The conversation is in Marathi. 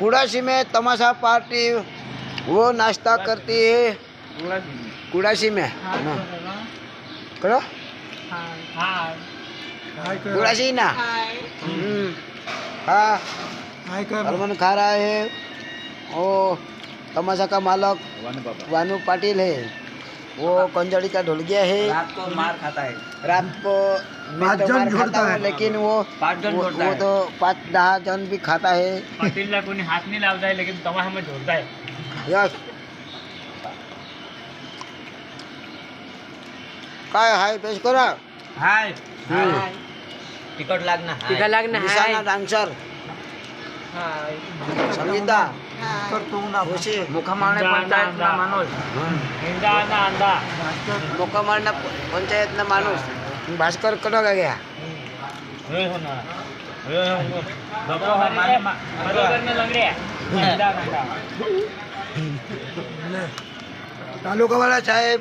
कुड़ासी में तमाशा पार्टी वो नाश्ता करती है कुड़ासी में ना करो कुड़ासी ना हाँ हरमन खा रहा है वो तमाशा का मालक वानू पाटिल है वो कंजड़ी का ढोलकिया है रात को मार खाता है रात को मैं तो मार खाता हूँ लेकिन वो 5 जन जोड़ता है तो 5-10 जन भी खाता है पाटीलला कोणी हात नाही लावता है लेकिन तमाशा में ढोलता है यस काय हाय पेश करा हाय हम्म. तिकट लागना टीका लागना निशाना डान्सर संगीता खुशी मुखा मारणे पंचायतना माणूस अंदा मोका मारना पंचायत ना माणूस भास्कर कडा का गया तालुका वाला साहेब